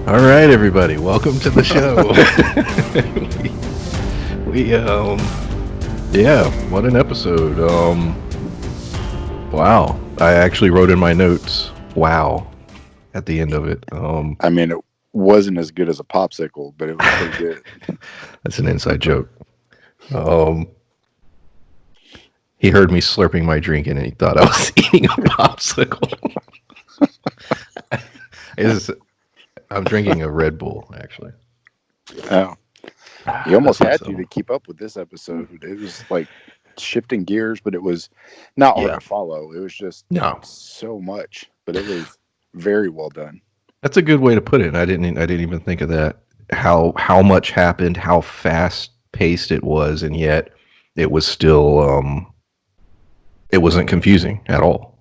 All right, everybody, welcome to the show. Yeah, what an episode. Wow. I actually wrote in my notes, wow, at the end of it. I mean, it wasn't as good as a popsicle, but it was pretty good. That's an inside joke. Um, he heard me slurping my drink and he thought I was eating a popsicle. It's, I'm drinking a Red Bull, actually. Oh, he almost That's had to myself. keep up with this episode. It was like shifting gears, but it was not hard Yeah. to follow. It was just No, so much, but it was very well done. that's a good way to put it. I didn't even think of that. How much happened, how fast paced it was, and yet it was still it wasn't confusing at all.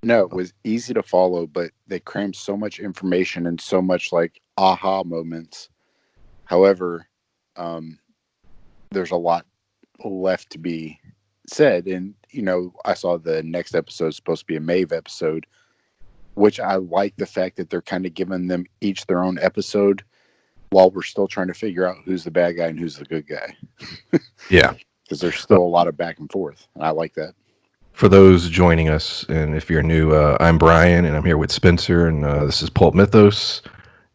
No, it was easy to follow, but they crammed so much information and so much like aha moments. However, um, there's a lot left to be said. And, I saw the next episode is supposed to be a Maeve episode, which I like the fact that they're kind of giving them each their own episode while we're still trying to figure out who's the bad guy and who's the good guy. Yeah. Because there's still a lot of back and forth. And I like that. For those joining us, and if you're new, I'm Brian, and I'm here with Spencer, and this is Pulp Mythos,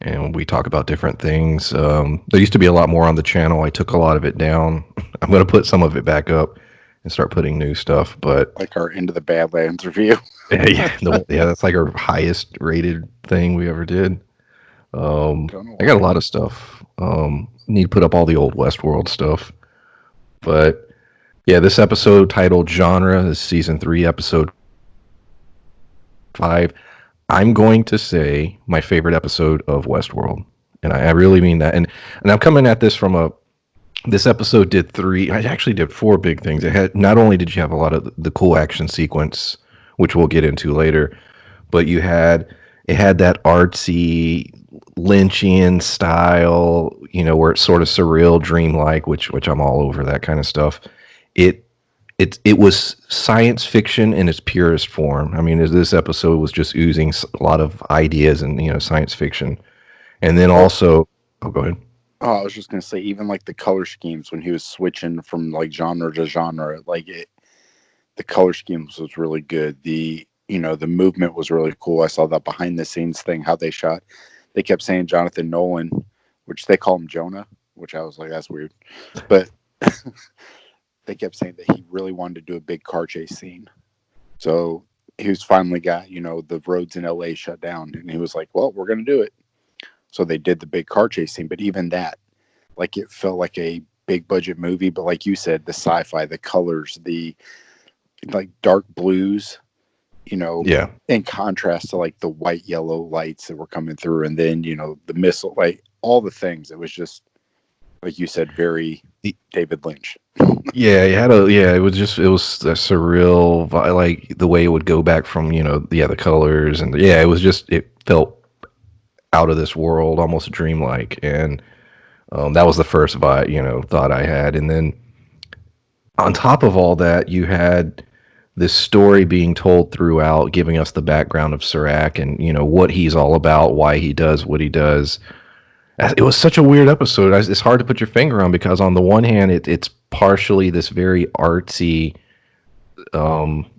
and we talk about different things. There used to be a lot more on the channel. I took a lot of it down. I'm going to put some of it back up and start putting new stuff. But Like our Into the Badlands review. yeah, that's like our highest rated thing we ever did. Don't know I got a why. lot of stuff. Need to put up all the old Westworld stuff. But yeah, this episode titled Genre is season 3, episode 5. I'm going to say my favorite episode of Westworld. And I really mean that. And I'm coming at this from a this episode did I actually did 4 big things. It had not only did you have a lot of the cool action sequence, which we'll get into later, but it had that artsy Lynchian style, where it's sort of surreal, dreamlike, which I'm all over that kind of stuff. It it was science fiction in its purest form. I mean, this episode was just oozing a lot of ideas and science fiction, and then Well, also, oh, go ahead. oh, I was just going to say, even like the color schemes when he was switching from like genre to genre, the color schemes was really good. The movement was really cool. I saw that behind the scenes thing, how they shot. They kept saying Jonathan Nolan, which they call him Jonah, which I was like, that's weird. But they kept saying that he really wanted to do a big car chase scene. So he was finally got, the roads in LA shut down. And he was like, well, we're going to do it. So they did the big car chase scene. But even that, like, it felt like a big budget movie. But like you said, the sci-fi, the colors, the like dark blues, Yeah, in contrast to like the white, yellow lights that were coming through. And then, the missile, like all the things. It was just, like you said, very The- David Lynch. yeah, it was a surreal, like the way it would go back from the colors and yeah, it felt out of this world, almost dreamlike, and that was the first thought I had, and then on top of all that, you had this story being told throughout, giving us the background of Serac and what he's all about, why he does what he does. It was such a weird episode. It's hard to put your finger on because on the one hand, it's partially this very artsy,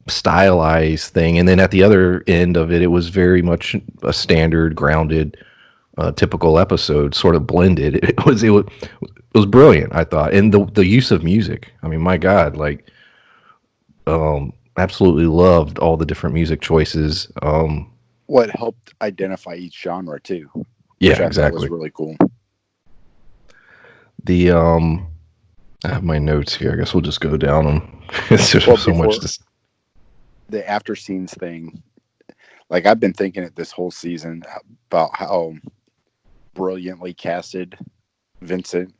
stylized thing, and then at the other end of it, it was very much a standard, grounded, typical episode, sort of blended. It was brilliant, I thought, and the use of music. I mean, my God, like, absolutely loved all the different music choices. What helped identify each genre too, which Yeah, I thought was exactly. really cool. The I have my notes here. I guess we'll just go down them. It's Well, just so much before to. the after scenes thing, like I've been thinking it this whole season about how brilliantly casted Vincent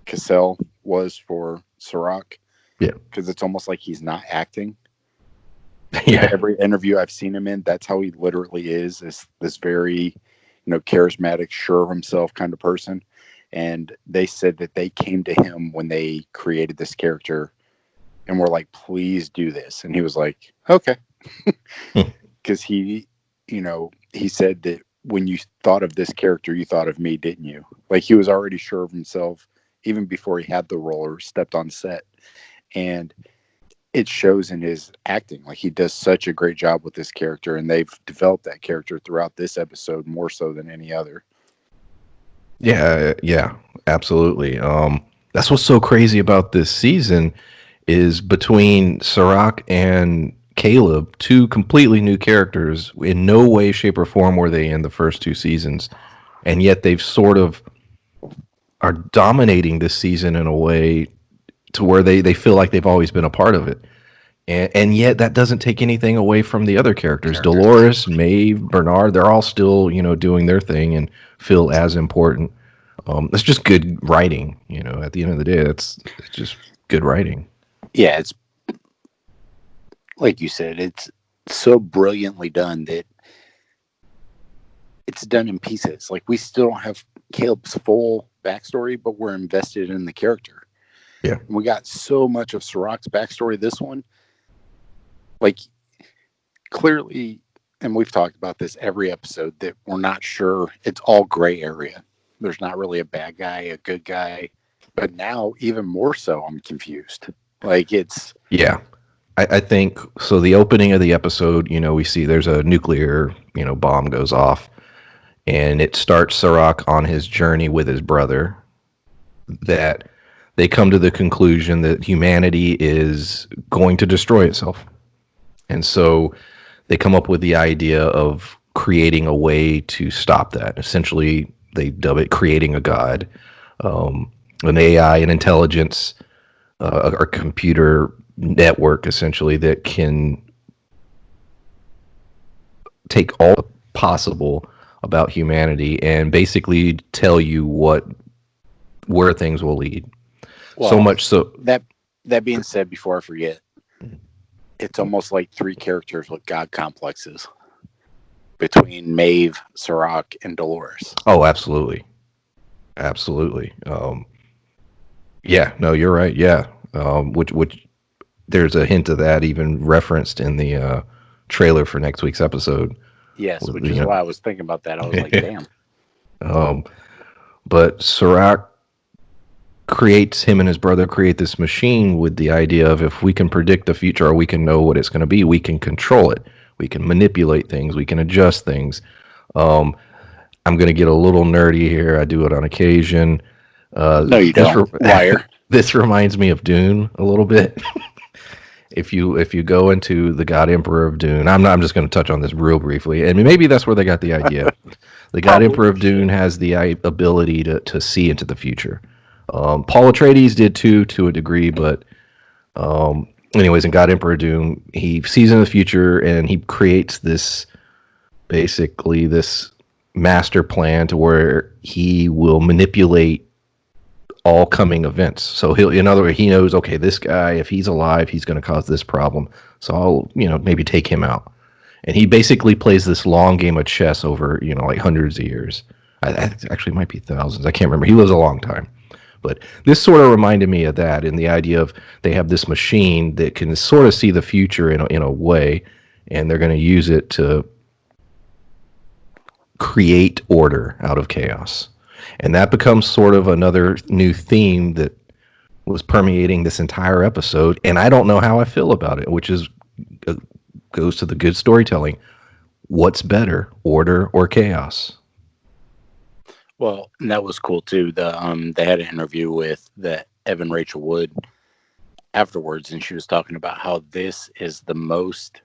Cassell was for Sirach, Yeah, because it's almost like he's not acting. yeah, Every interview I've seen him in, that's how he literally is this very, charismatic, sure of himself kind of person. And they said that they came to him when they created this character and were like, please do this. And he was like, okay. Because he said that when you thought of this character, you thought of me, didn't you? Like he was already sure of himself even before he had the role or stepped on set. And it shows in his acting. Like he does such a great job with this character, and they've developed that character throughout this episode more so than any other. Yeah, absolutely. That's what's so crazy about this season is between Sirach and Caleb, two completely new characters. In no way, shape, or form were they in the first two seasons, and yet they've sort of are dominating this season in a way to where they feel like they've always been a part of it. And yet that doesn't take anything away from the other characters. Dolores, Maeve, Bernard, they're all still, doing their thing and feel as important. It's just good writing, at the end of the day, it's just good writing. Yeah, it's like you said, it's so brilliantly done that it's done in pieces. Like we still don't have Caleb's full backstory, but we're invested in the character. Yeah. And we got so much of Sirach's backstory this one. Like clearly, and we've talked about this every episode, that we're not sure. It's all gray area. There's not really a bad guy, a good guy. But now, even more so, I'm confused. Like it's... Yeah. I think, so the opening of the episode, we see there's a nuclear, bomb goes off. And it starts Sirach on his journey with his brother, that they come to the conclusion that humanity is going to destroy itself. And so they come up with the idea of creating a way to stop that. Essentially, they dub it creating a god, an AI, an intelligence, or computer network, essentially, that can take all possible about humanity and basically tell you where things will lead. Well, so much so that being said, before I forget, it's almost like three characters with god complexes between Maeve, Sirach, and Dolores. Oh, absolutely. Yeah, no, you're right. Yeah. Which there's a hint of that even referenced in the trailer for next week's episode. Yes, which is why I was thinking about that. I was like, damn. But Sirach him and his brother create this machine with the idea of, if we can predict the future or we can know what it's going to be, we can control it. We can manipulate things. We can adjust things. I'm going to get a little nerdy here. I do it on occasion. No, you don't. Liar. This reminds me of Dune a little bit. If you go into the God Emperor of Dune, I'm just going to touch on this real briefly, and maybe that's where they got the idea. The God Emperor of Dune has the ability to see into the future. Paul Atreides did too, to a degree, but anyways, in God Emperor of Dune, he sees in the future and he creates this master plan to where he will manipulate all coming events. So in other words, he knows, okay, this guy, if he's alive, he's going to cause this problem. So I'll, maybe take him out. And he basically plays this long game of chess over, like hundreds of years. Actually, it might be thousands. I can't remember. He lives a long time. But this sort of reminded me of that, in the idea of they have this machine that can sort of see the future in a way, and they're going to use it to create order out of chaos. And that becomes sort of another new theme that was permeating this entire episode. And I don't know how I feel about it, which is goes to the good storytelling. What's better, order or chaos? Well, and that was cool too. They had an interview with the Evan Rachel Wood afterwards, and she was talking about how this is the most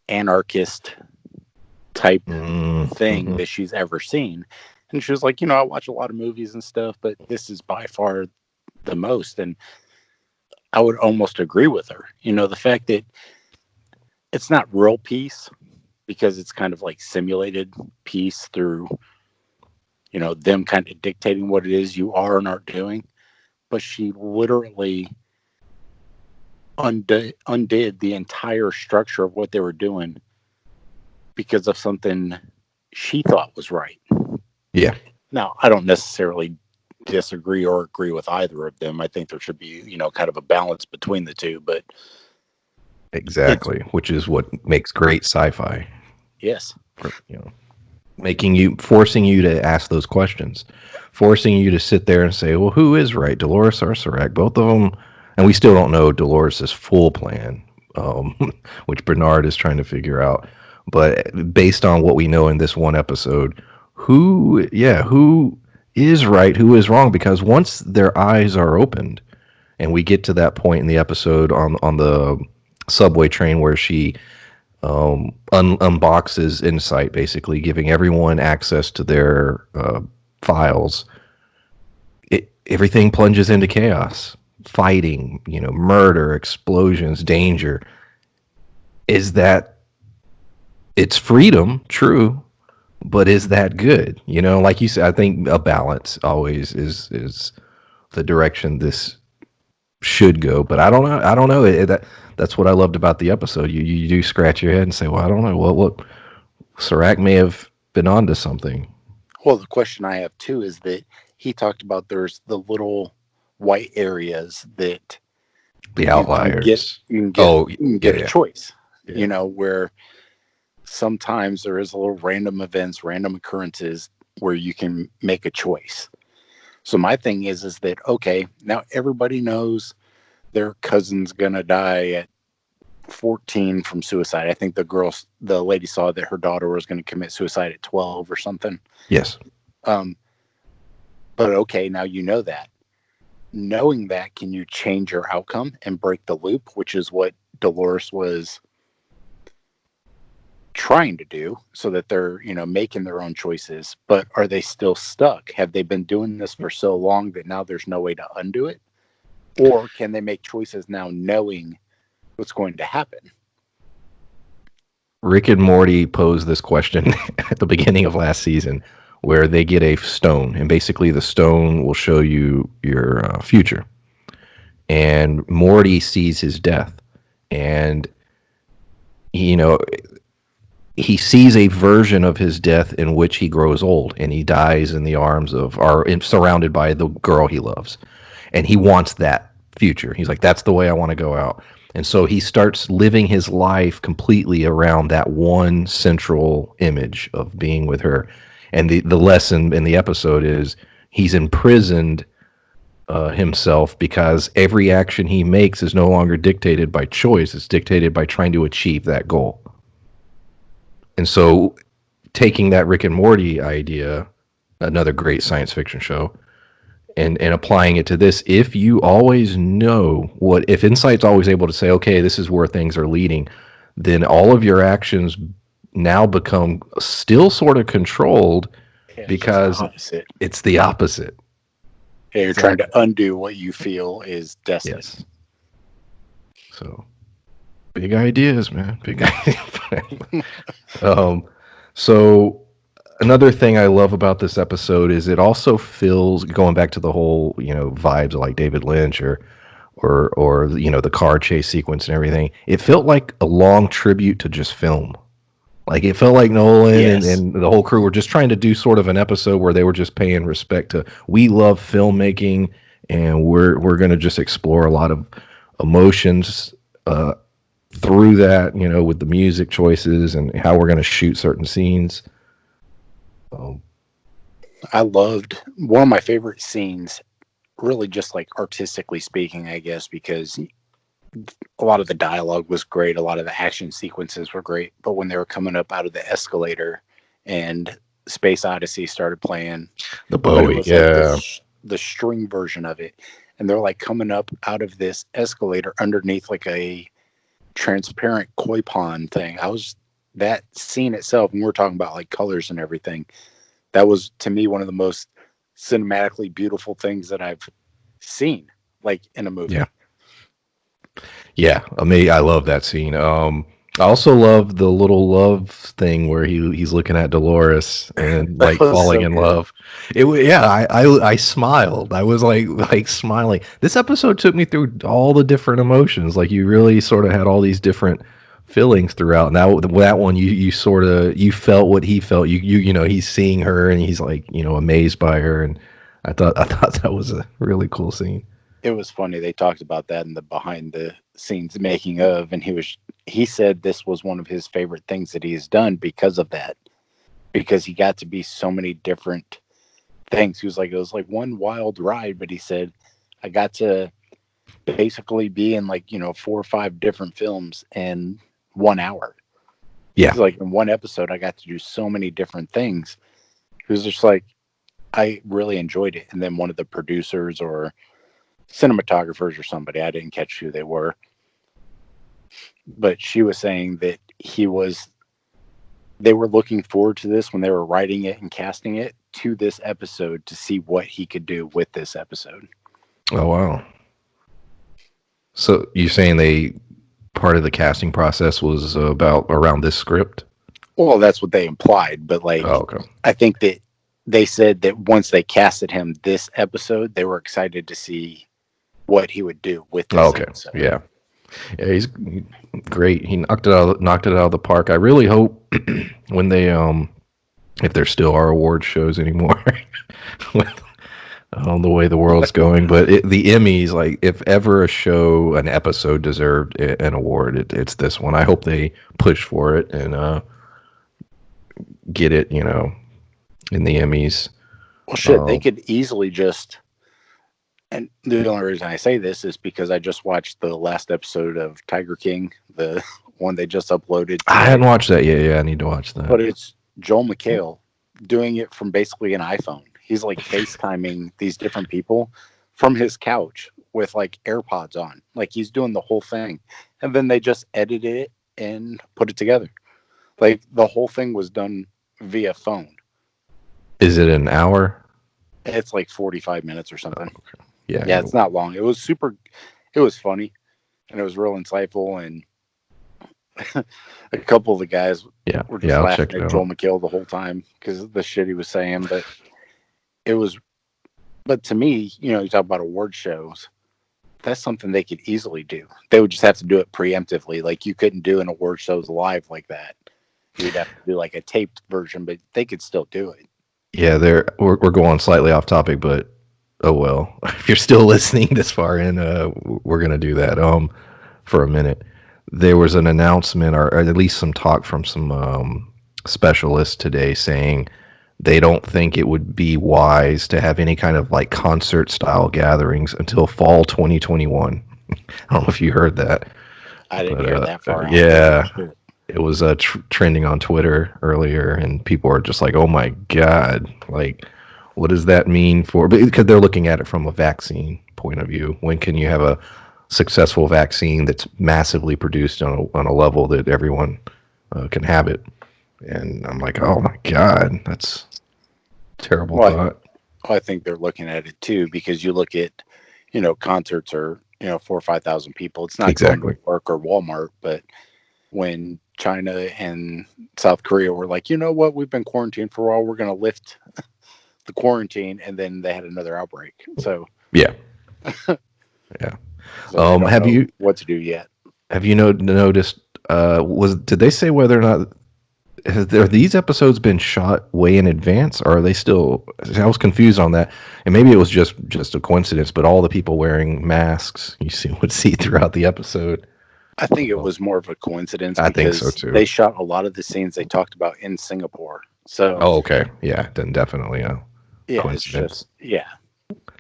anarchist type thing that she's ever seen. And she was like, I watch a lot of movies and stuff, but this is by far the most. And I would almost agree with her. The fact that it's not real peace, because it's kind of like simulated peace through, them kind of dictating what it is you are and aren't doing. But she literally undid the entire structure of what they were doing because of something she thought was right. Yeah. Now, I don't necessarily disagree or agree with either of them. I think there should be, kind of a balance between the two, but exactly, which is what makes great sci-fi. Yes. you know, forcing you to ask those questions, forcing you to sit there and say, well, who is right, Dolores or Serac? Both of them, and we still don't know Dolores's full plan, um, which Bernard is trying to figure out. But based on what we know in this one episode, who is right, who is wrong? Because once their eyes are opened, and we get to that point in the episode on the subway train where she unboxes Insight, basically giving everyone access to their files. Everything plunges into chaos, fighting, murder, explosions, danger. Is that it's freedom? True, but is that good? Like you said, I think a balance always is the direction this should go. But I don't know. That's what I loved about the episode. You do scratch your head and say, well, I don't know what Serac may have been onto something. Well, the question I have too is that he talked about there's the little white areas that The you can get outliers. you can get Oh, you can yeah, get a yeah. choice. Yeah. Where sometimes there is a little random events, random occurrences where you can make a choice. So my thing is that okay, now everybody knows their cousin's gonna die at 14 from suicide. I think the lady saw that her daughter was going to commit suicide at 12 or something. Yes. Um, but okay, now you know that. Knowing that, can you change your outcome and break the loop, which is what Dolores was trying to do, so that they're making their own choices. But are they still stuck? Have they been doing this for so long that now there's no way to undo it? Or can they make choices now knowing what's going to happen? Rick and Morty posed this question at the beginning of last season, where they get a stone, and basically the stone will show you your future. And Morty sees his death, and you know he sees a version of his death in which he grows old and he dies in the arms of surrounded by the girl he loves, and he wants that future. He's like, that's the way I want to go out. And so he starts living his life completely around that one central image of being with her. And the lesson in the episode is he's imprisoned himself, because every action he makes is no longer dictated by choice. It's dictated by trying to achieve that goal. And so taking that Rick and Morty idea, another great science fiction show, and applying it to this, if you always know if Insight's always able to say, okay, this is where things are leading, then all of your actions now become still sort of controlled, Yeah, because it's the opposite. Yeah, you're trying to undo what you feel is destiny. Yes. So big ideas, man. Big ideas. So another thing I love about this episode is it also feels, going back to the whole, vibes of like David Lynch or the car chase sequence and everything. It felt like a long tribute to just film. Like it felt like Nolan and the whole crew were just trying to do sort of an episode where they were just paying respect to, we love filmmaking, and we're going to just explore a lot of emotions through that, with the music choices and how we're going to shoot certain scenes. I loved one of my favorite scenes, really just like artistically speaking, I guess, because a lot of the dialogue was great. A lot of the action sequences were great. But when they were coming up out of the escalator and Space Odyssey started playing, the Bowie, like the string version of it, and they're like coming up out of this escalator underneath like a transparent koi pond thing. That scene itself, and we're talking about like colors and everything, that was to me one of the most cinematically beautiful things that I've seen, like in a movie. Yeah, I love that scene. I also love the little love thing where he's looking at Dolores and like falling in love. I smiled. I was like smiling. This episode took me through all the different emotions. Like you really sort of had all these different feelings throughout. And that one you sort of, you felt what he felt. He's seeing her and he's like, amazed by her, and I thought that was a really cool scene. It was funny. They talked about that in the behind the scenes making of, and he said this was one of his favorite things that he's done because of that. because he got to be so many different things. He was like, it was like one wild ride, but he said, I got to basically be in like, 4 or 5 different films in 1 hour. Yeah. He's like, in one episode, I got to do so many different things. He was just like, I really enjoyed it. And then one of the producers or cinematographers or somebody, I didn't catch who they were, but she was saying that they were looking forward to this when they were writing it and casting it to this episode to see what he could do with this episode. Oh wow. So you're saying they part of the casting process was about around this script? Well, that's what they implied, but like, Oh, okay. I think that they said that once they casted him this episode, they were excited to see what he would do with this Okay. episode. Yeah. Yeah, he's great. He knocked it out of the park. I really hope when they if there still are award shows anymore with the way the world's going, but the Emmys, like if ever a show, an episode deserved an award, it's this one. I hope they push for it and get it, in the Emmys. Well, shit, they could easily just. And the only reason I say this is because I just watched the last episode of Tiger King, the one they just uploaded today. I hadn't watched that yet. Yeah, I need to watch that. But it's Joel McHale doing it from basically an iPhone. He's like FaceTiming these different people from his couch with like AirPods on. Like he's doing the whole thing. And then they just edited it and put it together. Like the whole thing was done via phone. Is it an hour? It's like 45 minutes or something. Oh, okay. Yeah. Yeah, it's not long. It was funny and it was real insightful, and a couple of the guys were just laughing at Joel McHale the whole time because of the shit he was saying. But to me, you talk about award shows, that's something they could easily do. They would just have to do it preemptively. Like you couldn't do an award shows live like that. You'd have to do like a taped version, but they could still do it. Yeah, we're going slightly off topic, but oh well. If you're still listening this far in, we're gonna do that. For a minute, there was an announcement, or at least some talk from some specialists today, saying they don't think it would be wise to have any kind of like concert style gatherings until fall 2021. I don't know if you heard that. I didn't hear that far. Yeah. It was trending on Twitter earlier, and people are just like, "Oh my god! Like, what does that mean for?" Because they're looking at it from a vaccine point of view. When can you have a successful vaccine that's massively produced on a level that everyone can have it? And I'm like, "Oh my god, that's a terrible thought." I think they're looking at it too, because you look at, concerts are 4,000 or 5,000 people. It's not exactly going to work or Walmart, but when China and South Korea were like, you know what, we've been quarantined for a while, we're going to lift the quarantine, and then they had another outbreak. So yeah. So have you what to do yet? Have you noticed? Did they say whether or not have these episodes been shot way in advance, or are they still? I was confused on that, and maybe it was just a coincidence. But all the people wearing masks would see throughout the episode. I think it was more of a coincidence. I think so too. They shot a lot of the scenes they talked about in Singapore. So. Oh, okay. Yeah, then definitely a coincidence.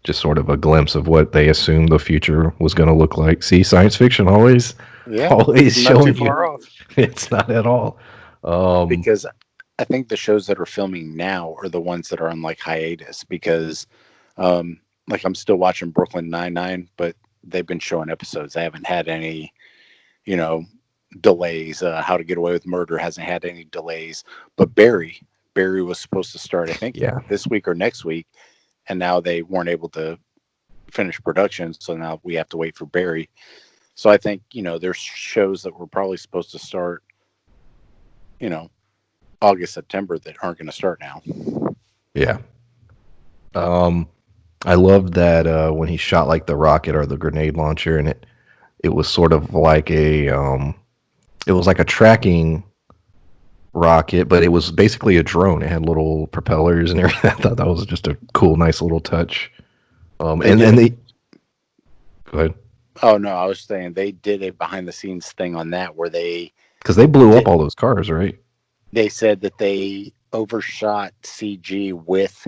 Just sort of a glimpse of what they assumed the future was going to look like. See, science fiction always showing you. It's not at all. Because I think the shows that are filming now are the ones that are on like hiatus, because like I'm still watching Brooklyn Nine-Nine, but they've been showing episodes. They haven't had any, delays. How to Get Away with Murder hasn't had any delays, but Barry was supposed to start, I think, this week or next week, and now they weren't able to finish production, so now we have to wait for Barry. So I think there's shows that were probably supposed to start, August, September, that aren't going to start now. Yeah. I loved that when he shot like the rocket or the grenade launcher, and it was sort of like it was like a tracking rocket, but it was basically a drone. It had little propellers and everything. I thought that was just a cool, nice little touch. And they go ahead. Oh no, I was saying they did a behind the scenes thing on that where because they blew up all those cars, right? They said that they overshot CG with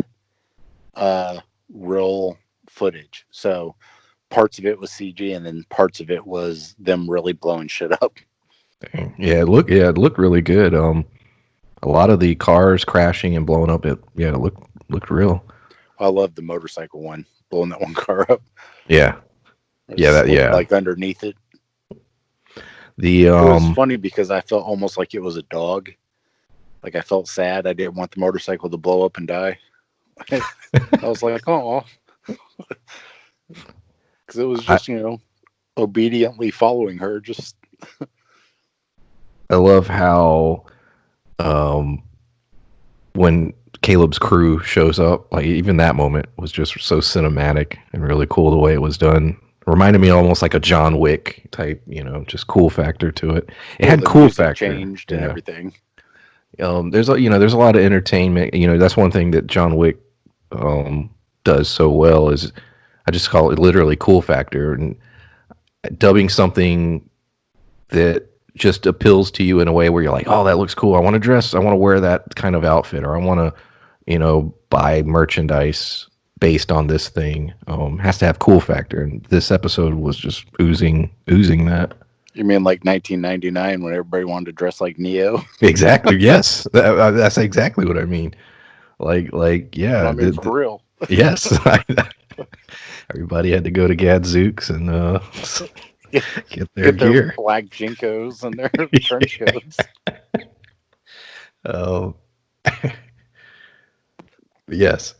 real footage. So parts of it was CG, and then parts of it was them really blowing shit up. Dang. It looked really good. A lot of the cars crashing and blowing up. It looked real. I love the motorcycle one, blowing that one car up. Yeah, It just looked yeah. like underneath it. The It was funny because I felt almost like it was a dog. Like I felt sad. I didn't want the motorcycle to blow up and die. I was like, oh, because it was I just obediently following her. Just I love how um when Caleb's crew shows up, like even that moment was just so cinematic and really cool the way it was done. Reminded me almost like a John Wick type, just cool factor to it. It well, had the cool music factor. changed and Yeah. everything. There's a lot of entertainment. That's one thing that John Wick um does so well is I just call it literally cool factor and dubbing something that just appeals to you in a way where you're like, oh, that looks cool. I want to wear that kind of outfit, or I want to, buy merchandise based on this thing. Has to have cool factor, and this episode was just oozing that. You mean like 1999 when everybody wanted to dress like Neo? Exactly. Yes, that's exactly what I mean. I Yeah, mean, for real. yes. Everybody had to go to Gadzooks and get their Get their gear. black jinkos and their trench coats. Oh, yes.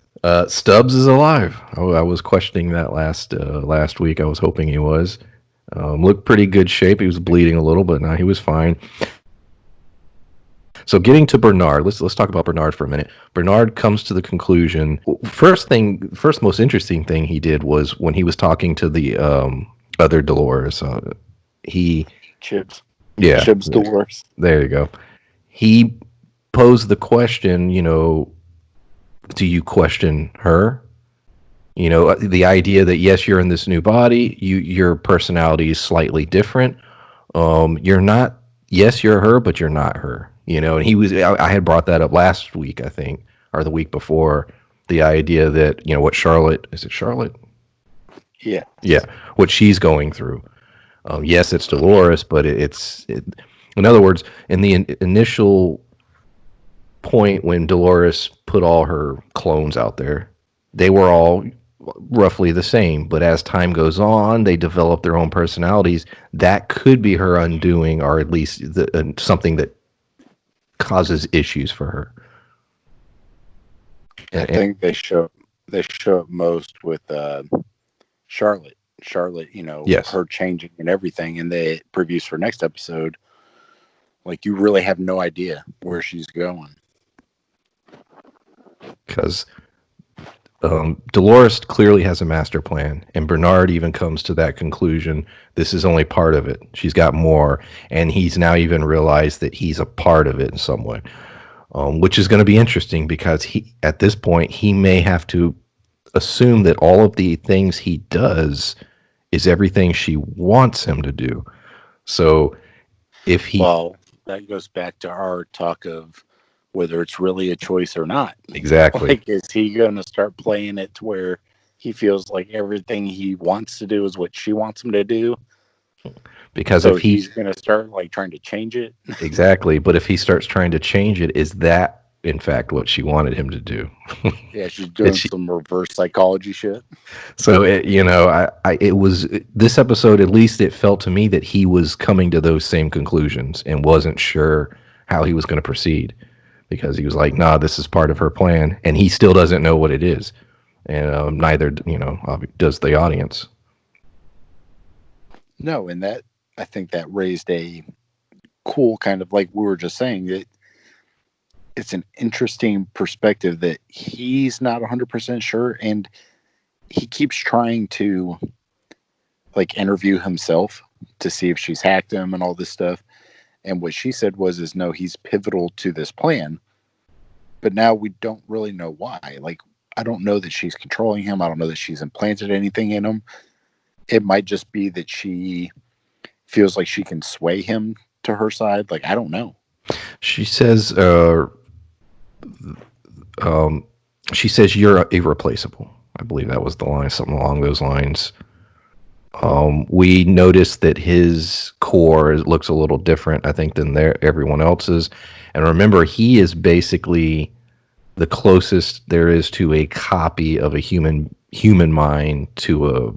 Stubbs is alive. I was questioning that last week. I was hoping he was. Looked pretty good shape. He was bleeding a little, but no, he was fine. So getting to Bernard, let's talk about Bernard for a minute. Bernard comes to the conclusion. First most interesting thing he did was when he was talking to the other Dolores. He Chips. Yeah, Chips Dolores. there you go. He posed the question, do you question her? The idea that yes, you're in this new body, your personality is slightly different. You're not. Yes, you're her, but you're not her. And he was. I had brought that up last week, I think, or the week before. The idea that what Charlotte is it Charlotte? Yeah. Yeah, what she's going through. Yes, it's Dolores, but in other words, in the initial point when Dolores put all her clones out there, they were all roughly the same. But as time goes on, they develop their own personalities. That could be her undoing, or at least something that causes issues for her. I think they show it most with Charlotte. Charlotte, Yes. her changing and everything, and the previews for next episode, like you really have no idea where she's going. Because Dolores clearly has a master plan, and Bernard even comes to that conclusion. This is only part of it. She's got more, and he's now even realized that he's a part of it in some way, which is going to be interesting because at this point, he may have to assume that all of the things he does is everything she wants him to do. So if he Well, that goes back to our talk of whether it's really a choice or not. exactly Like, is he going to start playing it to where he feels like everything he wants to do is what she wants him to do? because So if he he's going to start like trying to change it. exactly, but if he starts trying to change it, is that in fact what she wanted him to do? Yeah, she's doing some reverse psychology shit. So it was this episode. At least it felt to me that he was coming to those same conclusions and wasn't sure how he was going to proceed because he was like, "Nah, this is part of her plan," and he still doesn't know what it is, and neither does the audience. No, and that I think that raised a cool kind of like we were just saying that it's an interesting perspective that he's not 100% sure, and he keeps trying to like interview himself to see if she's hacked him and all this stuff. And what she said is no, he's pivotal to this plan. But now we don't really know why. Like, I don't know that she's controlling him. I don't know that she's implanted anything in him. It might just be that she feels like she can sway him to her side. Like, I don't know. She says she says you're irreplaceable. I believe that was the line, something along those lines. We noticed that his core looks a little different, I think, than everyone else's. And remember, he is basically the closest there is to a copy of a human mind to a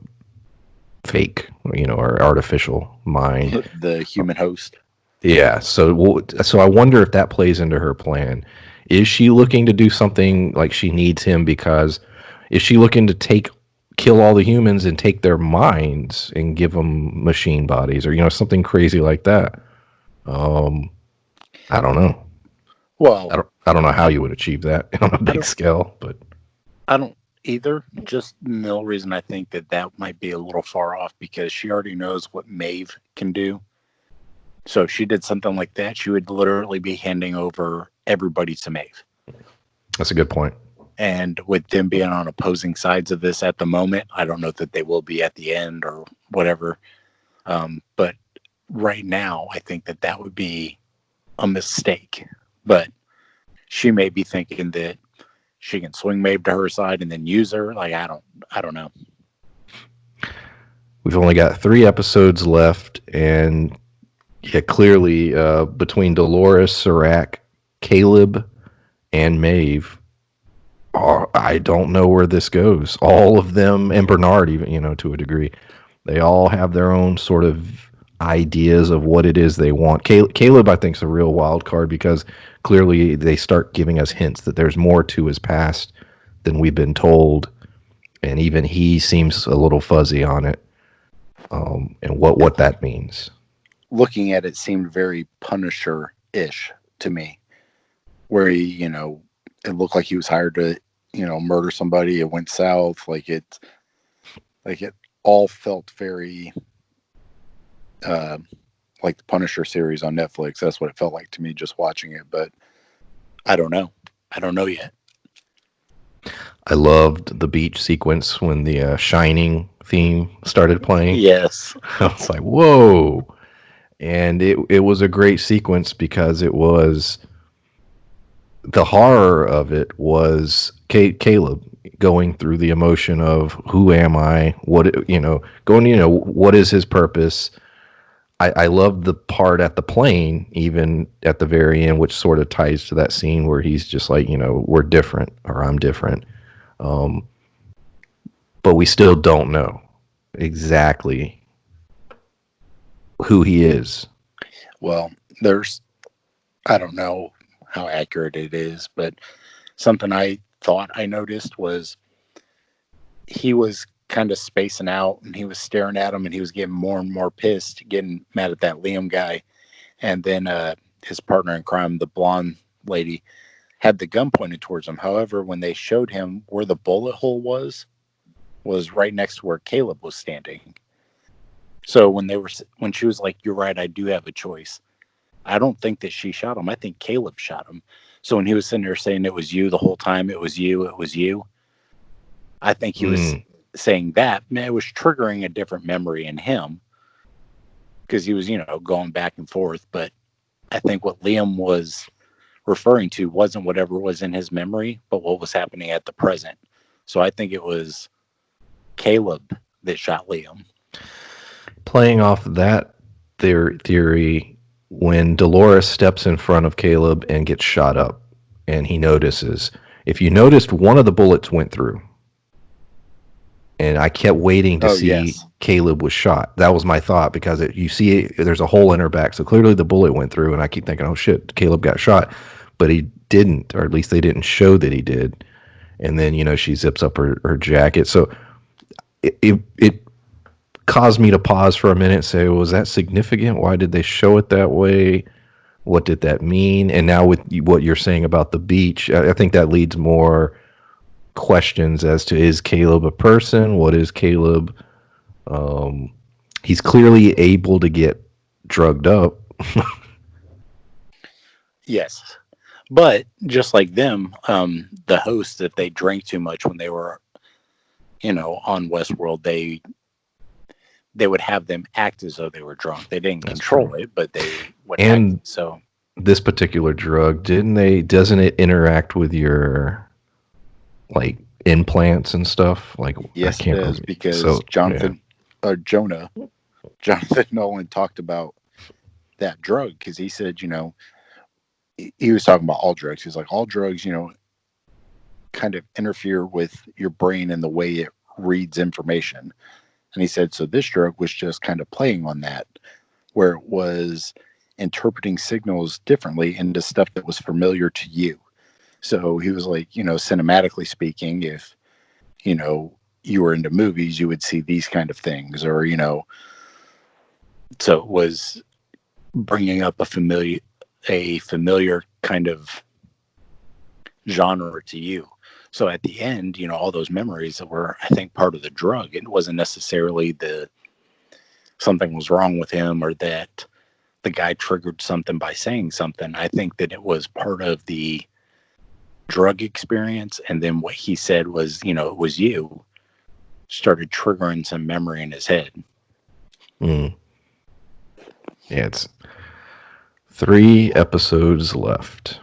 fake, or artificial mind. The human host. Yeah. So I wonder if that plays into her plan. Is she looking to do something like she needs him because is she looking to kill all the humans and take their minds and give them machine bodies or something crazy like that? I don't know. Well, I don't know how you would achieve that on a I big don't scale, but I don't either. Just no reason I think that might be a little far off because she already knows what Maeve can do. So if she did something like that, she would literally be handing over everybody to Maeve. that's a good point. And with them being on opposing sides of this at the moment, I don't know that they will be at the end or whatever. But right now, I think that would be a mistake. But she may be thinking that she can swing Maeve to her side and then use her. Like I don't know. We've only got 3 episodes left, and yeah, clearly between Dolores, Serac, Caleb, and Maeve, I don't know where this goes. All of them, and Bernard, even to a degree, they all have their own sort of ideas of what it is they want. Caleb, I think, is a real wild card because clearly they start giving us hints that there's more to his past than we've been told, and even he seems a little fuzzy on it, and what that means. Looking at it seemed very Punisher-ish to me, where it looked like he was hired to, murder somebody. It went south. Like it all felt very like the Punisher series on Netflix. That's what it felt like to me just watching it. But I don't know. I don't know yet. I loved the beach sequence when the Shining theme started playing. Yes. I was like, whoa. And it was a great sequence because it was the horror of it was Caleb going through the emotion of who am I? What is his purpose? I love the part at the plane, even at the very end, which sort of ties to that scene where he's just like, we're different or I'm different. But we still don't know exactly who he is. Well, I don't know how accurate it is, but something I thought I noticed was he was kind of spacing out and he was staring at him and he was getting more and more pissed, getting mad at that Liam guy. And then his partner in crime, the blonde lady, had the gun pointed towards him. However, when they showed him where the bullet hole was right next to where Caleb was standing. So when she was like, "You're right, I do have a choice," I don't think that she shot him. I think Caleb shot him. So when he was sitting there saying it was you the whole time, it was you. I think he was saying that, man, it was triggering a different memory in him because he was, going back and forth. But I think what Liam was referring to wasn't whatever was in his memory, but what was happening at the present. So I think it was Caleb that shot Liam. Playing off that theory, when Dolores steps in front of Caleb and gets shot up, and he notices, if you noticed, one of the bullets went through. And I kept waiting to see Caleb was shot. That was my thought because you see there's a hole in her back. So clearly the bullet went through, and I keep thinking, oh shit, Caleb got shot. But he didn't, or at least they didn't show that he did. And then, she zips up her jacket. So it caused me to pause for a minute and say, was that significant? Why did they show it that way? What did that mean? And now with what you're saying about the beach, I think that leads more questions as to, is Caleb a person? What is Caleb? He's clearly able to get drugged up. Yes. But just like them, the hosts, if they drank too much when they were, on Westworld, they would have them act as though they were drunk. They didn't control it, but they would act so. this particular drug, doesn't it interact with your like implants and stuff? Like I Yes, it can't does remember. because So yeah. Jonathan Nolan talked about that drug because he said, he was talking about all drugs. He's like, all drugs, kind of interfere with your brain and the way it reads information. And he said, so this drug was just kind of playing on that, where it was interpreting signals differently into stuff that was familiar to you. So he was like, cinematically speaking, if, you were into movies, you would see these kind of things, or, so it was bringing up a familiar kind of genre to you. So at the end, all those memories that were, I think, part of the drug. It wasn't necessarily something was wrong with him or that the guy triggered something by saying something. I think that it was part of the drug experience. And then what he said was, it was you, started triggering some memory in his head. Mm. Yeah, it's 3 episodes left.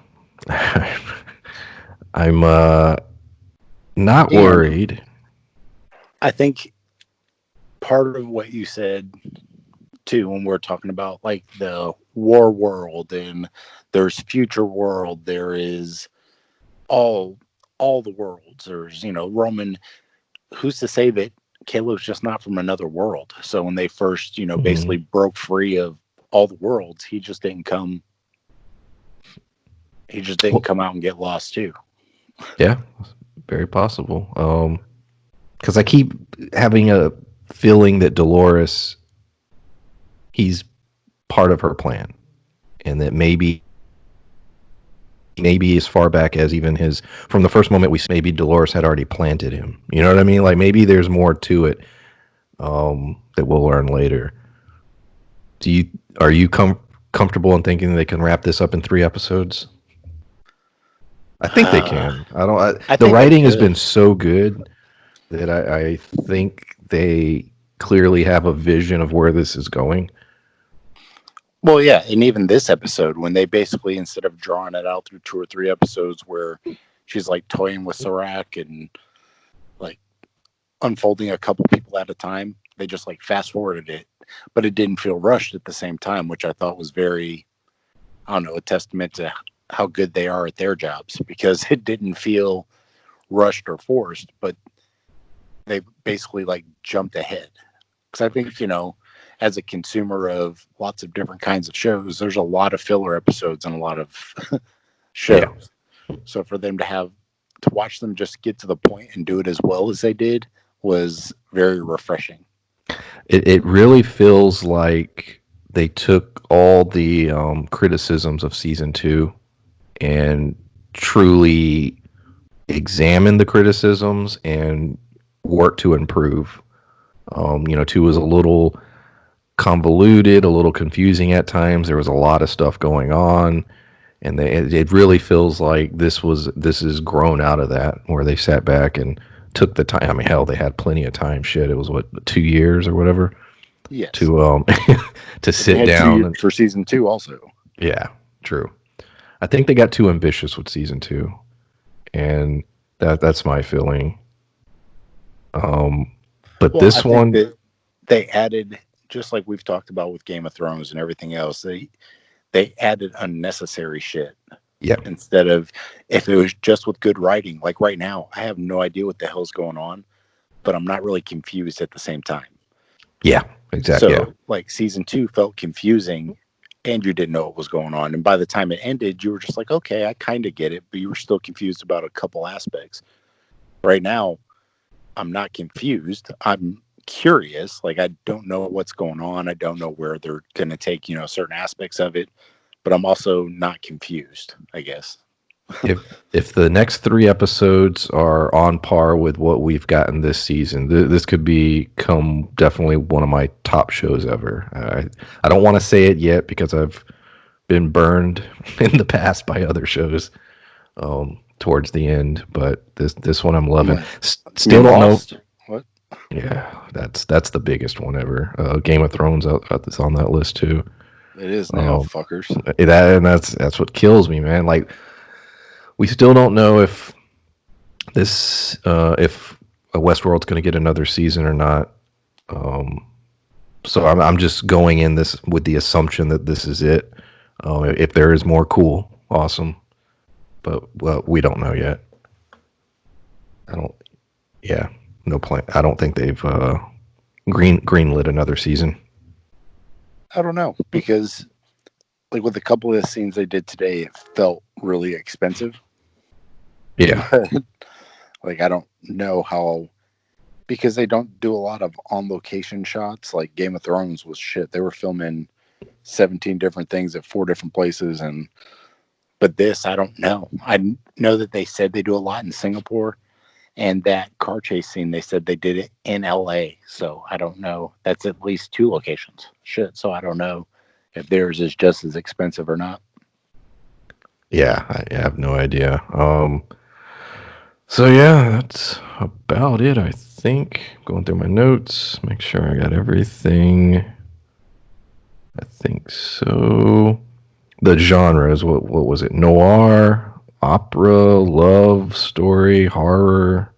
I'm not And worried. I think part of what you said too, when we're talking about like the war world and there's future world, there is all the worlds. There's, Roman, who's to say that Caleb's just not from another world? So when they first, basically Mhm. broke free of all the worlds, he just didn't Well, come out and get lost too. yeah, very possible. Because I keep having a feeling that Dolores, he's part of her plan, and that maybe as far back as even his from the first moment we maybe Dolores had already planted him. You know what I mean? Like maybe there's more to it that we'll learn later. Do you are you comfortable in thinking they can wrap this up in 3 episodes? I think they can. I don't. I The think they writing has been could. so good that I think they clearly have a vision of where this is going. Well, yeah, and even this episode, when they basically, instead of drawing it out through 2 or 3 episodes where she's like toying with Serac and like unfolding a couple people at a time, they just like fast forwarded it, but it didn't feel rushed at the same time, which I thought was very, I don't know, a testament to how good they are at their jobs because it didn't feel rushed or forced, but they basically like jumped ahead. Because I think, as a consumer of lots of different kinds of shows, there's a lot of filler episodes and a lot of Yeah. shows. So for them to watch them just get to the point and do it as well as they did was very refreshing. It really feels like they took all the criticisms of season 2 and truly examined the criticisms and worked to improve. 2 was a little convoluted, a little confusing at times. There was a lot of stuff going on, and it really feels like this is grown out of that, where they sat back and took the time. I mean, hell, they had plenty of time. Shit, it was what 2 years or whatever Yes. to to And they sit had 2 years down and for season 2 also. yeah, true. I think they got too ambitious with season 2, and that's my feeling. But Well, I this think one, that they added, just like we've talked about with Game of Thrones and everything else, they added unnecessary shit yeah, instead of, if it was just with good writing. Like right now, I have no idea what the hell's going on, but I'm not really confused at the same time. yeah, exactly, yeah, So like season 2 felt confusing and you didn't know what was going on. And by the time it ended, you were just like, okay, I kind of get it, but you were still confused about a couple aspects. Right now, I'm not confused. I'm curious. Like I don't know what's going on. I don't know where they're going to take, certain aspects of it, but I'm also not confused, I guess. if the next 3 episodes are on par with what we've gotten this season, this could become definitely one of my top shows ever. I don't want to say it yet because I've been burned in the past by other shows towards the end, but this one I'm loving. You Still mean don't know. Lost? What? Yeah, that's the biggest one ever. Game of Thrones that's on that list too. It is now, Um, fuckers. that's what kills me, man. Like we still don't know if Westworld's going to get another season or not. Um, so I'm just going in this with the assumption that this is it. If there is more, cool, awesome. But well, we don't know yet. I don't. Yeah, no plan. I don't think they've greenlit another season. I don't know, because like with a couple of the scenes they did today, it felt really expensive. Yeah, Like I don't know how, because they don't do a lot of on location shots. Like Game of Thrones was shit. They were filming 17 different things at 4 different places, and but this I don't know. I know that they said they do a lot in Singapore, and that car chase scene they said they did it in LA. So I don't know. That's at least 2 locations. Shit. So I don't know if theirs is just as expensive or not. yeah, I have no idea. So yeah, that's about it. I think going through my notes, make sure I got everything. I think so. The genres, what was it? Noir, opera, love, story, horror.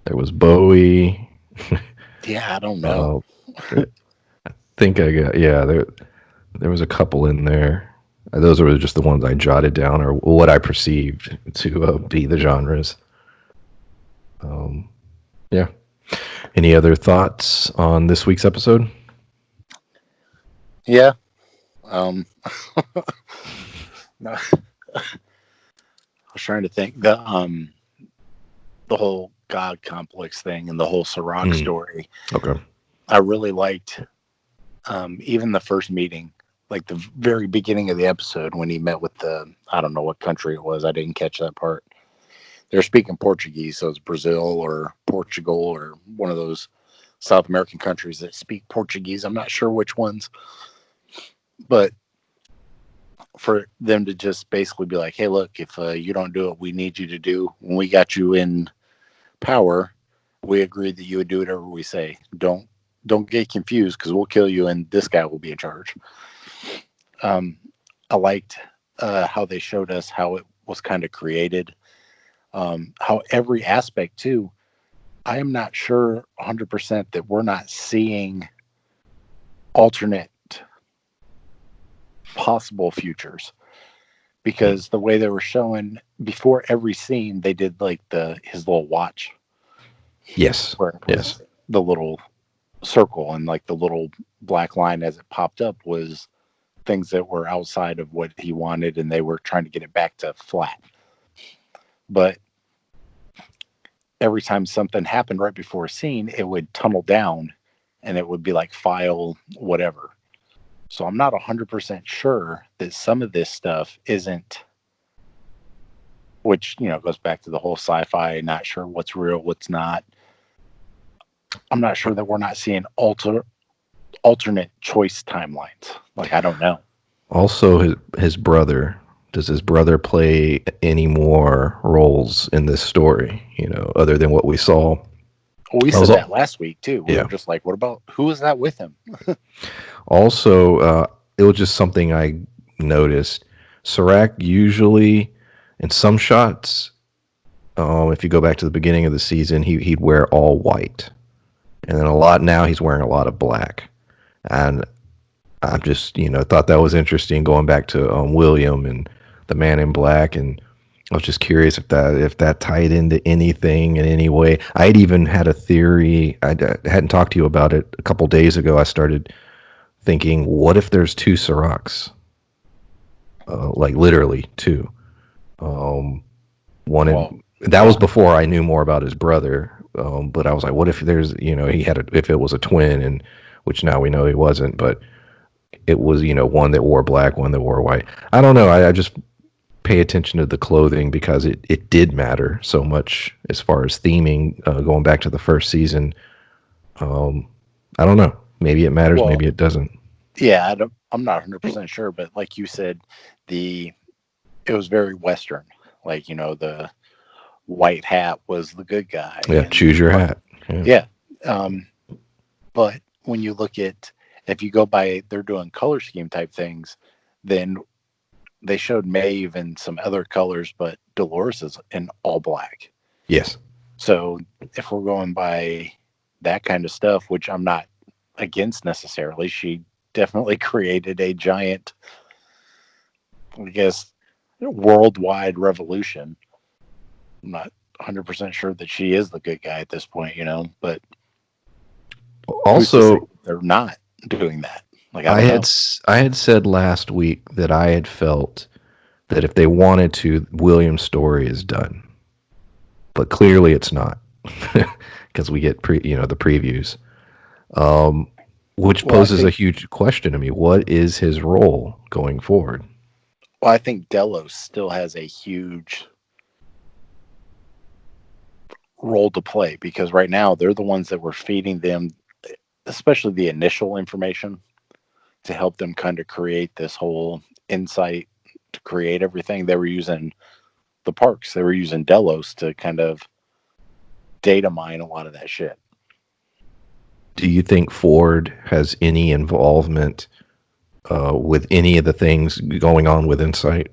There was Bowie. Yeah, I don't know. uh, I think I got there was a couple in there. Those were just the ones I jotted down or what I perceived to be the genres. Um, yeah. Any other thoughts on this week's episode? Yeah. No, I was trying to think the whole God complex thing and the whole Ciroc Mm, story. okay. I really liked even the first meeting, like the very beginning of the episode when he met with I don't know what country it was. I didn't catch that part. They're speaking Portuguese, so it's Brazil or Portugal or one of those South American countries that speak Portuguese. I'm not sure which ones, but for them to just basically be like, "Hey, look, if you don't do what we need you to do when we got you in power, we agreed that you would do whatever we say. Don't get confused because we'll kill you, and this guy will be in charge." Um, I liked how they showed us how it was kind of created, how every aspect too. I am not sure 100% that we're not seeing alternate possible futures, because the way they were showing before every scene, they did like his little watch Yes. where it Yes. was the little circle, and like the little black line as it popped up was things that were outside of what he wanted, and they were trying to get it back to flat. But every time something happened right before a scene, it would tunnel down and it would be like file whatever. So I'm not 100% sure that some of this stuff isn't, which, goes back to the whole sci-fi, not sure what's real, what's not. I'm not sure that we're not seeing alternate choice timelines. Like, I don't know. Also, his brother. Does his brother play any more roles in this story? Other than what we saw. Well, we I was said that last week too. We Yeah. were just like, what about, who is that with him? Also, it was just something I noticed. Serac usually, in some shots, if you go back to the beginning of the season, he'd wear all white, and then a lot now he's wearing a lot of black. And I just thought that was interesting going back to William and the Man in Black, and I was just curious if that tied into anything in any way. I'd even had a theory. I hadn't talked to you about it a couple days ago. I started thinking, what if there's two Cirocs? Like literally two. One Well, that was yeah. before I knew more about his brother. But I was like, what if there's he had if it was a twin, and which now we know he wasn't, but it was one that wore black, one that wore white. I don't know. I just pay attention to the clothing because it did matter so much as far as theming, going back to the first season. I don't know. Maybe it matters. Well, Maybe it doesn't. yeah, I'm not 100% sure, but like you said, it was very Western. Like, the white hat was the good guy. Yeah. And Choose your hat. Yeah. yeah. Um, but when you look at If you go by they're doing color scheme type things, then they showed Maeve in some other colors, but Dolores is in all black. Yes. So if we're going by that kind of stuff, which I'm not against necessarily, she definitely created a giant, I guess, worldwide revolution. I'm not 100% sure that she is the good guy at this point, but who's to say Also, they're not doing that? Like, I I don't had know. I had said last week that I had felt that if they wanted to, William's story is done, but clearly it's not, because we get the previews, um, which Well, I poses a think, huge question to me. What is his role going forward? well, I think Delos still has a huge role to play because right now they're the ones that were feeding them, especially the initial information to help them kind of create this whole insight to create everything. They were using the parks, they were using Delos to kind of data mine a lot of that shit. Do you think Ford has any involvement with any of the things going on with Insight?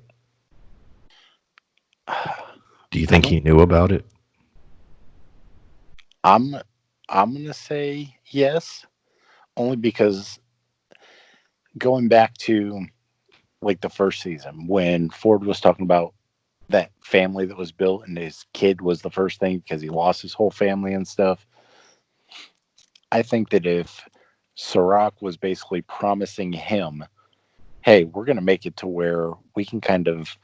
Do you I think don't. he knew about it? I'm. I'm gonna say yes, only because going back to like the first season when Ford was talking about that family that was built and his kid was the first thing because he lost his whole family and stuff. I think that if Sirach was basically promising him, hey, we're going to make it to where we can kind of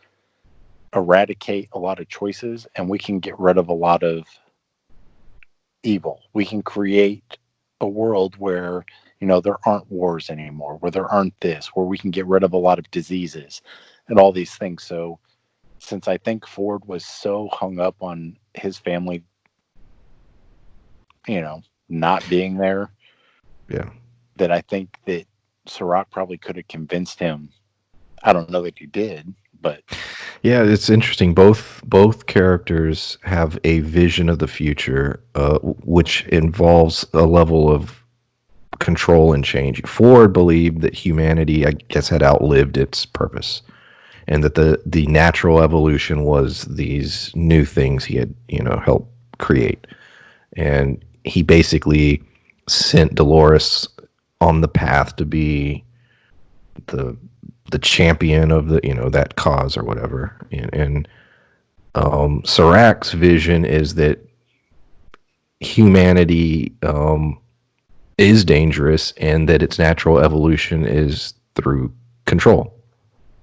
eradicate a lot of choices and we can get rid of a lot of evil. We can create a world where, there aren't wars anymore, where there aren't this, where we can get rid of a lot of diseases and all these things. So, since I think Ford was so hung up on his family, not being there, Yeah. that I think that Sirach probably could have convinced him. I don't know that he did, but Yeah, it's interesting. Both characters have a vision of the future, which involves a level of control and change. Ford believed that humanity, I guess, had outlived its purpose, and that the natural evolution was these new things he had, helped create. And he basically sent Dolores on the path to be the the champion of that cause or whatever. And Sirach's vision is that humanity is dangerous and that its natural evolution is through control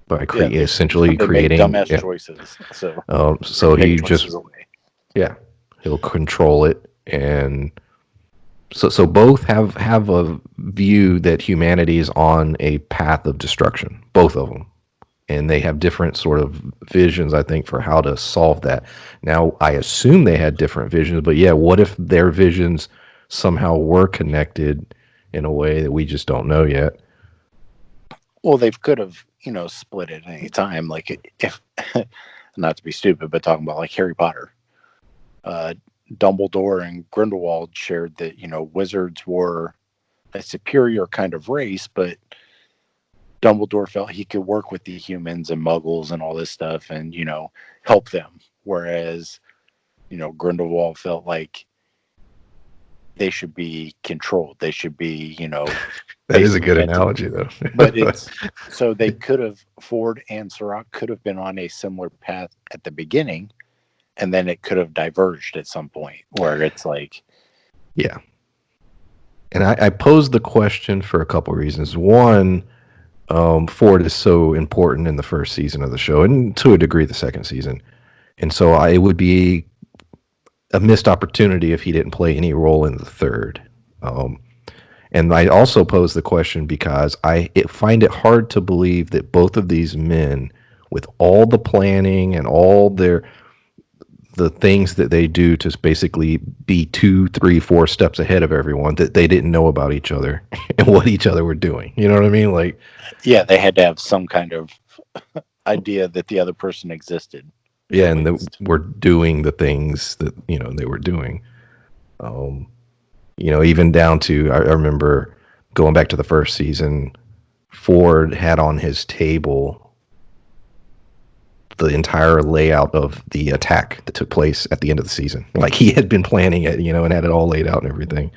by yeah, essentially they make creating. dumbass Yeah. choices, so they're So gonna take he just, choices away. yeah, he'll control it. And so both have a view that humanity is on a path of destruction, both of them, and they have different sort of visions, I think, for how to solve that. Now, I assume they had different visions, but yeah, what if their visions somehow were connected in a way that we just don't know yet? Well, they could have, split it at any time. Like if, not to be stupid, but talking about like Harry Potter, uh, Dumbledore and Grindelwald shared that wizards were a superior kind of race, but Dumbledore felt he could work with the humans and Muggles and all this stuff, and help them. Whereas Grindelwald felt like they should be controlled. They should be, That is a basically good meant to. analogy, though. But it's so they could have Ford and Sirach could have been on a similar path at the beginning, and then it could have diverged at some point where it's like, Yeah. And I posed the question for a couple reasons. One, Ford is so important in the first season of the show, and to a degree, the second season. And so it would be a missed opportunity if he didn't play any role in the third. Um, and I also pose the question because find it hard to believe that both of these men, with all the planning and all the things that they do to basically be 2, 3, 4 steps ahead of everyone, that they didn't know about each other and what each other were doing. You know what I mean? Like, yeah, they had to have some kind of idea that the other person existed, yeah, at and least. we're doing the things that they were doing. Um, even down to I remember going back to the first season, Ford had on his table the entire layout of the attack that took place at the end of the season. Like he had been planning it, and had it all laid out and everything.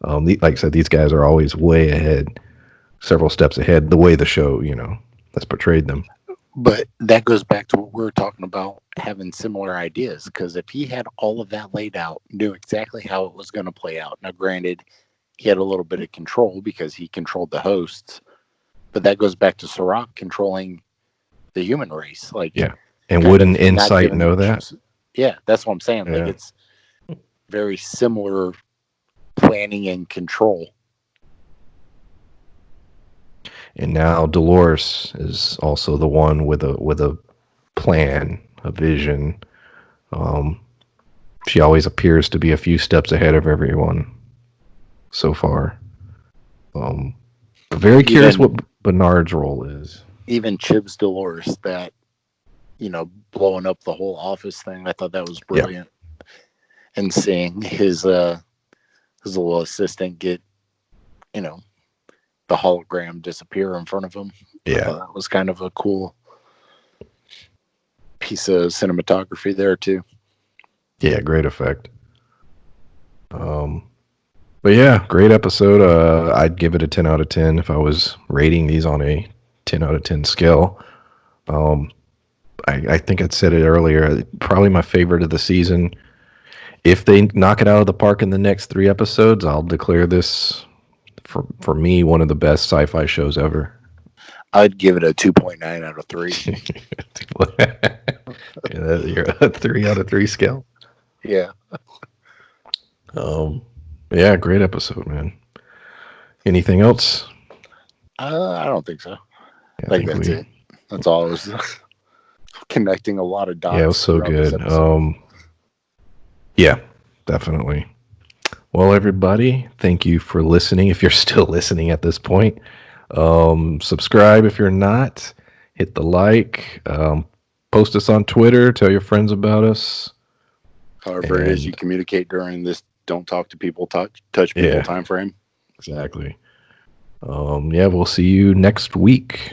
Like I said, these guys are always way ahead, several steps ahead, the way the show, has portrayed them. But that goes back to what we were talking about, having similar ideas. Because if he had all of that laid out, knew exactly how it was going to play out. Now, granted, he had a little bit of control because he controlled the hosts. But that goes back to Sirach controlling the human race. Yeah. And wouldn't Insight know that? Yeah, that's what I'm saying. Yeah. Like, it's very similar planning and control. And now Dolores is also the one with a plan, a vision. She always appears to be a few steps ahead of everyone so far. Very curious what Bernard's role is. Even Chib's Dolores, that, blowing up the whole office thing, I thought that was brilliant. Yeah. And seeing his little assistant get, the hologram disappear in front of him. Yeah. That was kind of a cool piece of cinematography there too. Yeah, great effect. But yeah, great episode. I'd give it a 10 out of 10 if I was rating these on a 10 out of 10 scale. I think I said it earlier, probably my favorite of the season. If they knock it out of the park in the next 3 episodes, I'll declare this for me one of the best sci-fi shows ever. I'd give it a 2.9 out of 3. Yeah, you're a 3 out of 3 scale. Yeah. Yeah, great episode, man. Anything else? I don't think so. Yeah, I think that's it. That's all. It was connecting a lot of dots. Yeah, it was so good. Yeah, definitely. Well, everybody, thank you for listening. If you're still listening at this point, subscribe if you're not. Hit the like. Post us on Twitter. Tell your friends about us. However it is you communicate during this don't talk to people, touch people time frame. Exactly. Yeah, we'll see you next week.